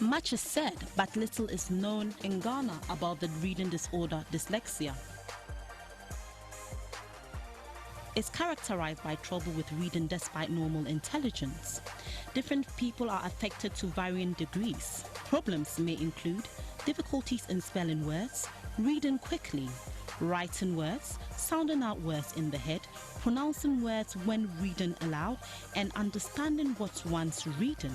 Much is said, but little is known in Ghana about the reading disorder dyslexia. It's characterized by trouble with reading despite normal intelligence. Different people are affected to varying degrees. Problems may include difficulties in spelling words, reading quickly, writing words, sounding out words in the head, pronouncing words when reading aloud, and understanding what one's reading.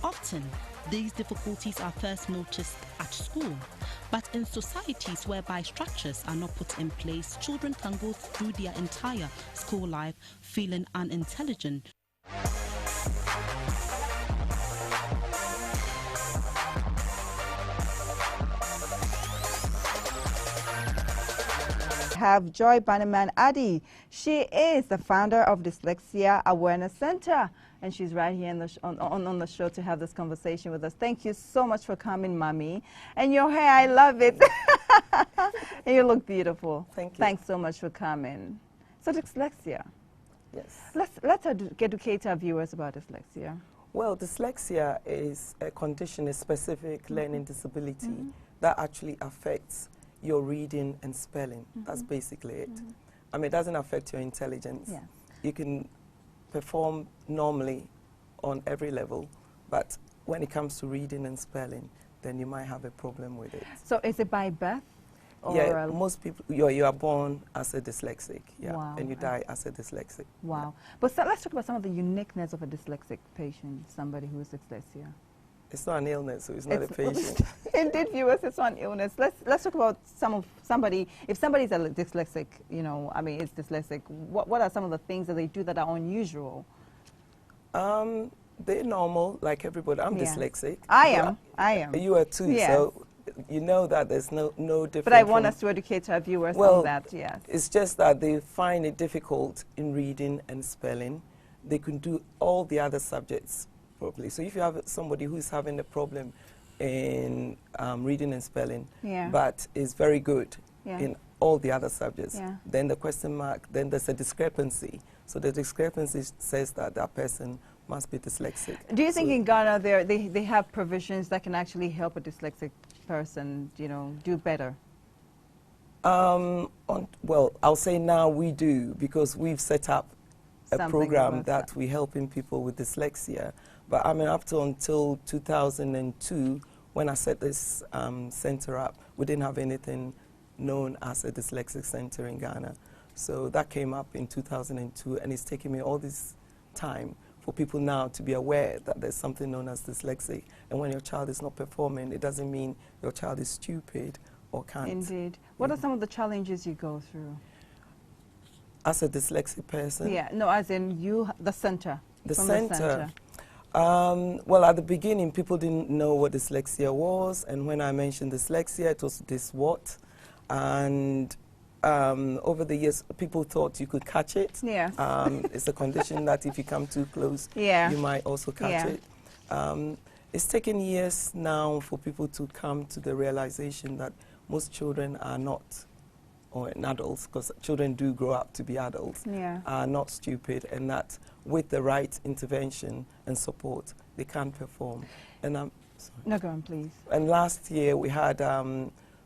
Often, these difficulties are first noticed at school, but in societies whereby structures are not put in place, children can go through their entire school life feeling unintelligent. Have Joy Bannerman Addy. She is the founder of Dyslexia Awareness Center, and she's right here in the on the show to have this conversation with us. Thank you so much for coming, Mommy. And your hair, I love it. And you look beautiful. Thank you. Thanks so much for coming. So dyslexia. Yes. Let's educate our viewers about dyslexia. Well, dyslexia is a condition, a specific learning disability that actually affects your reading and spelling. That's basically it. I mean, it doesn't affect your intelligence. Yeah. You can perform normally on every level, but when it comes to reading and spelling, then you might have a problem with it. So is it by birth? Or Yeah, most people, you are born as a dyslexic, yeah, Wow. and you die as a dyslexic. Wow. But so let's talk about some of the uniqueness of a dyslexic patient, somebody who is dyslexia. It's not an illness, so it's not a patient. Indeed, viewers, it's not illness. Let's talk about somebody. If somebody's a dyslexic, you know, I mean, it's dyslexic. What are some of the things that they do that are unusual? They're normal, like everybody. I'm dyslexic. I am. You are too. Yes. So you know that there's no difference. But I want us to educate our viewers on that. Yes. It's just that they find it difficult in reading and spelling. They can do all the other subjects properly. So if you have somebody who's having a problem in reading and spelling, but is very good in all the other subjects, then the question mark, then there's a discrepancy. So the discrepancy says that that person must be dyslexic. Do you think in Ghana they have provisions that can actually help a dyslexic person, you know, do better? Well, I'll say now we do, because we've set up a program that we're helping people with dyslexia. But I mean, up to until 2002, when I set this center up, we didn't have anything known as a dyslexic center in Ghana. So that came up in 2002, and it's taken me all this time for people now to be aware that there's something known as dyslexic. And when your child is not performing, it doesn't mean your child is stupid or can't. Indeed. What are some of the challenges you go through? As a dyslexic person? Yeah, no, as in you, the center. The center. Well, at the beginning, people didn't know what dyslexia was, and when I mentioned dyslexia, it was this what, and over the years, people thought you could catch it. Yeah. It's a condition that if you come too close, you might also catch it. It's taken years now for people to come to the realization that most children are not, or adults, because children do grow up to be adults, are not stupid, and that with the right intervention and support, they can perform. And no, go on, please. And last year we had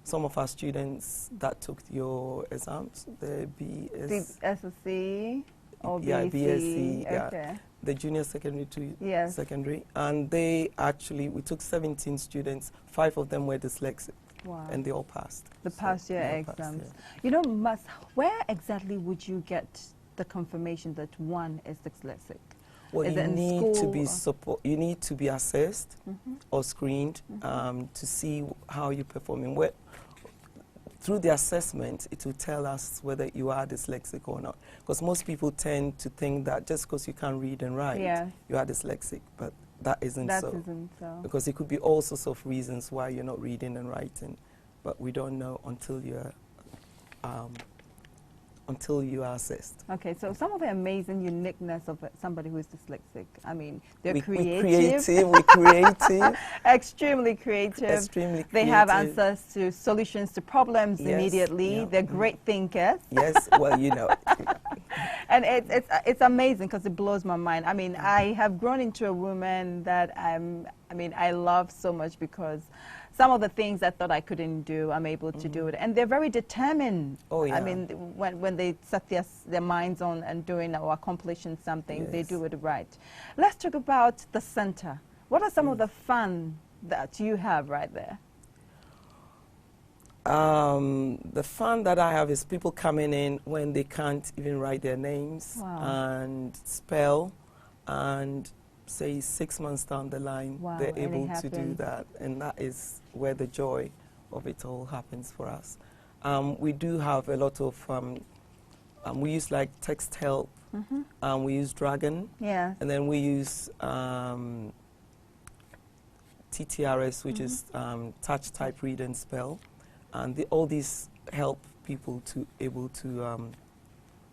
some of our students that took your exams, the SSC or BSc, the junior secondary to secondary, and they actually, we took 17 students, 5 of them were dyslexic. Wow. And they all passed. The past year exams. You know, where exactly would you get the confirmation that one is dyslexic? Well, you need to be you need to be assessed or screened to see how you're performing. Through the assessment, it will tell us whether you are dyslexic or not. Because most people tend to think that just because you can't read and write, you are dyslexic, but that isn't so. Because it could be all sorts of reasons why you're not reading and writing, but we don't know until you're until you are assessed. Okay, so some of the amazing uniqueness of somebody who is dyslexic. I mean, they're We're creative. We're creative. Extremely creative. Extremely They creative. have answers to solutions to problems Yes, immediately. yeah. They're great thinkers. Yes, well, you know. And it's amazing because it blows my mind. I mean, I have grown into a woman that I love so much because some of the things I thought I couldn't do, I'm able to do it. And they're very determined. Oh, yeah. I mean, when they set their minds on and doing or accomplishing something, they Yes. do it right. Let's talk about the center. What are some of the fun that you have right there? The fun that I have is people coming in when they can't even write their names and spell, and say 6 months down the line, they're able to do that. And that is where the joy of it all happens for us. We do have a lot of, we use like text help, we use Dragon, and then we use TTRS, which is touch, type, read, and spell. And all these help people to able to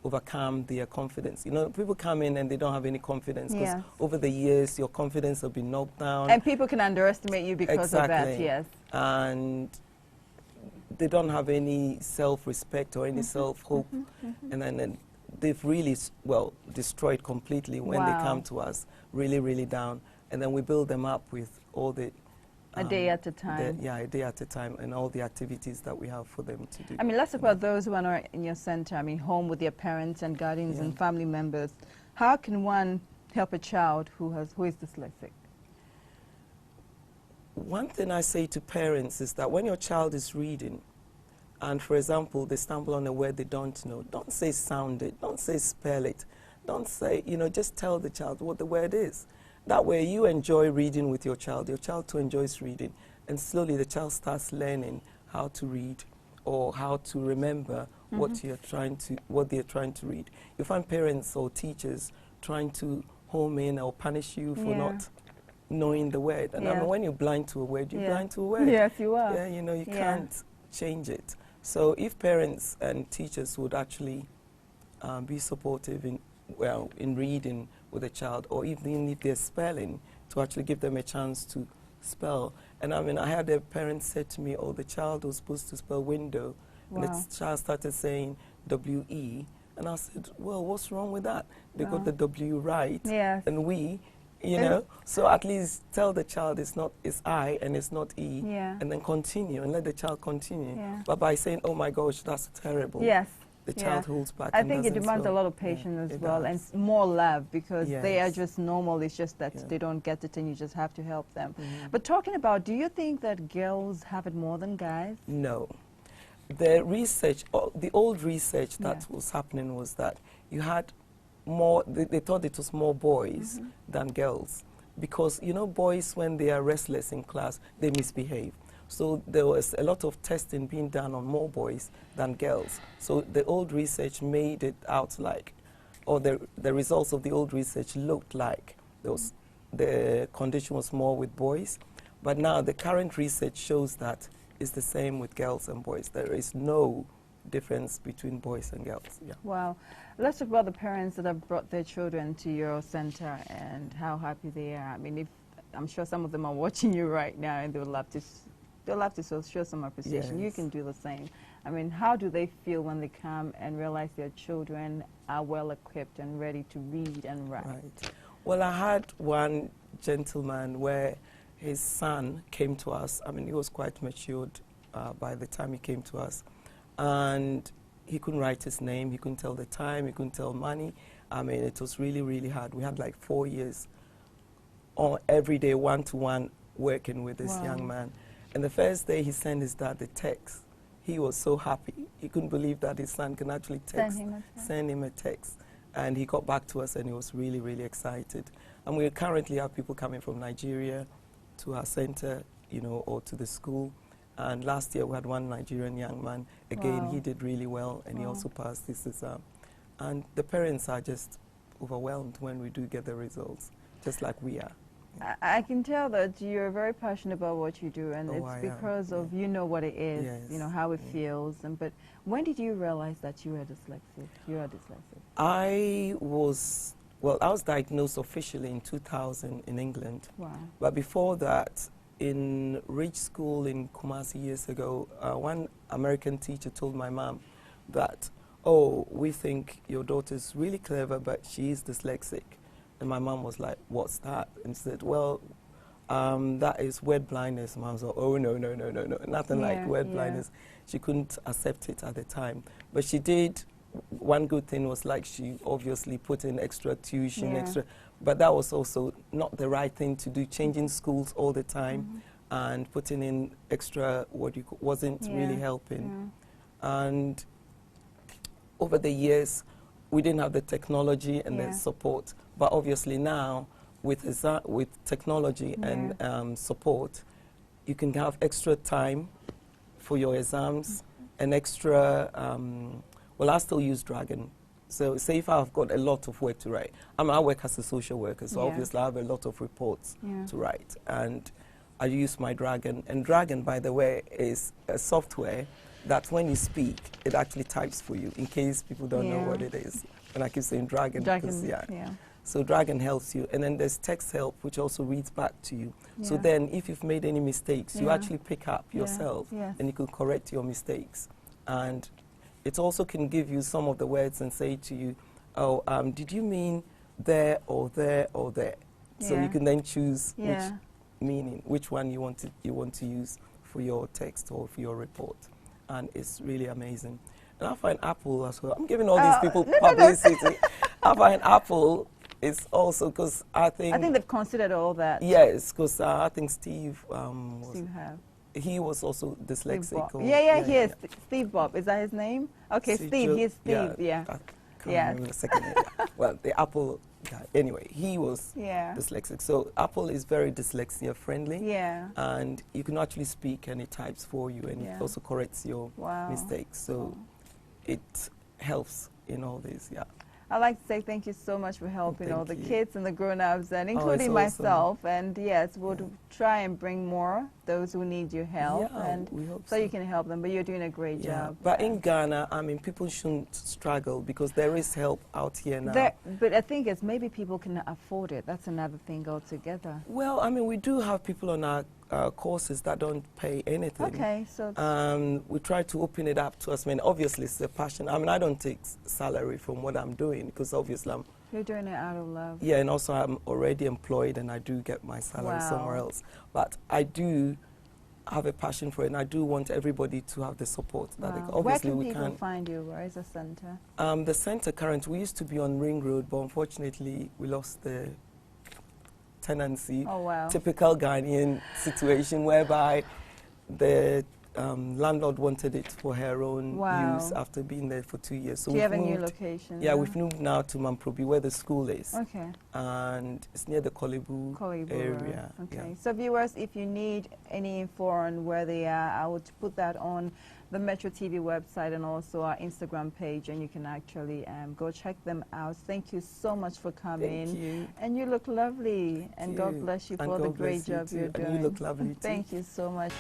overcome their confidence. You know, people come in and they don't have any confidence because over the years your confidence will be knocked down. And people can underestimate you because of that, yes. And they don't have any self-respect or any self-hope. And then they've really, well, destroyed completely when they come to us, really, really down. And then we build them up with all the a day at a time. A day at a time, and all the activities that we have for them to do. I mean, let's talk about those who are not in your center, I mean, home with their parents and guardians and family members. How can one help a child who is dyslexic? One thing I say to parents is that when your child is reading, and for example, they stumble on a word they don't know, don't say sound it, don't say spell it, don't say, you know, just tell the child what the word is. That way you enjoy reading with your child too enjoys reading, and slowly the child starts learning how to read or how to remember what they're trying to read. You find parents or teachers trying to home in or punish you for not knowing the word. And I mean, when you're blind to a word, you're blind to a word. Yes, you are. Yeah, you know, you can't change it. So if parents and teachers would actually be supportive in reading with a child, or even if they're spelling, to actually give them a chance to spell. And I mean, I had a parent say to me, oh, the child was supposed to spell window, and the child started saying W-E, and I said, well, what's wrong with that? They got the W right, and we, you know, so at least tell the child it's I and it's not E, and then continue, and let the child continue. But by saying, oh my gosh, that's terrible. The child holds back. I think it demands a lot of patience as well, and more love, because they are just normal. It's just that they don't get it, and you just have to help them. But talking about, do you think that girls have it more than guys? No. The research, the old research that was happening was that you had more, they thought it was more boys than girls. Because, you know, boys, when they are restless in class, they misbehave. So there was a lot of testing being done on more boys than girls. So the old research made it out like, or the results of the old research looked like the condition was more with boys. But now the current research shows that it's the same with girls and boys. There is no difference between boys and girls. Wow. Let's talk about the parents that have brought their children to your center and how happy they are. I mean, I'm sure some of them are watching you right now, and they would love to show some appreciation. You can do the same. I mean, how do they feel when they come and realize their children are well equipped and ready to read and write? Right. Well, I had one gentleman where his son came to us. I mean, he was quite matured by the time he came to us. And he couldn't write his name, he couldn't tell the time, he couldn't tell money. I mean, it was really, really hard. We had like 4 years every day, one-to-one, working with this young man. And the first day he sent his dad the text, he was so happy. He couldn't believe that his son can actually send him a text. And he got back to us and he was really, really excited. And we currently have people coming from Nigeria to our center, you know, or to the school. And last year we had one Nigerian young man. Again, he did really well, and he also passed his exam. And the parents are just overwhelmed when we do get the results, just like we are. I can tell that you're very passionate about what you do, and Oh, it's I am, because of yeah. you know what it is, Yes. you know how it feels. But when did you realize that you were dyslexic? You are dyslexic. I was diagnosed officially in 2000 in England. Wow. But before that, in Ridge School in Kumasi years ago, one American teacher told my mom that, oh, we think your daughter's really clever, but she is dyslexic. And my mom was like, what's that? And said, well, that is word blindness. Mom was like, oh, no, nothing like word blindness. She couldn't accept it at the time. But she did. One good thing was like she obviously put in extra tuition, but that was also not the right thing to do, changing schools all the time and putting in extra wasn't really helping. And over the years, we didn't have the technology and the support, but obviously now with technology and support, you can have extra time for your exams and extra, well, I still use Dragon. So say if I've got a lot of work to write, I work as a social worker, so obviously I have a lot of reports to write. And I use my Dragon. And Dragon, by the way, is a software that when you speak, it actually types for you, in case people don't know what it is. And I keep saying Dragon, because, so Dragon helps you. And then there's text help, which also reads back to you. So then if you've made any mistakes, you actually pick up yourself and you can correct your mistakes. And it also can give you some of the words and say to you, oh, did you mean there or there or there? So you can then choose which meaning, which one you want to use for your text or for your report. And it's really amazing. And I find Apple as well. I'm giving all these people publicity. I find Apple is also because I think they've considered all that. Yes, because I think Steve he was also dyslexic. He is. Steve Bob, is that his name? Okay, Steve, he's Steve, I can't remember the second name. Well, the Apple guy. Anyway, he was dyslexic. So Apple is very dyslexia friendly. And you can actually speak and it types for you and it also corrects your mistakes. So it helps in all this, I'd like to say thank you so much for helping all the kids and the grown-ups, and including myself. And yes, we'll try and bring more, those who need your help, and we hope so you can help them. But you're doing a great job. But in Ghana, I mean, people shouldn't struggle because there is help out here now. But I think it's maybe people can afford it. That's another thing altogether. Well, I mean, we do have people on our courses that don't pay anything. Okay, so we try to open it up to us. I mean, obviously it's a passion. I mean, I don't take salary from what I'm doing because obviously you're doing it out of love. Yeah, and also I'm already employed and I do get my salary somewhere else. But I do have a passion for it, and I do want everybody to have the support. That obviously where can people find you? Where is the center? The center currently, we used to be on Ring Road, but unfortunately we lost the tenancy. Typical Ghanaian situation whereby the landlord wanted it for her own use after being there for 2 years. So do you have a new location? Yeah, we've moved now to Mamprobi where the school is. Okay. And it's near the Kolibu area. Okay. So viewers, if you need any info on where they are, I would put that on the Metro TV website and also our Instagram page, and you can actually go check them out. Thank you so much for coming. Thank you. And you look lovely. And God bless you for the great job you're doing. And you look lovely too. Thank you so much.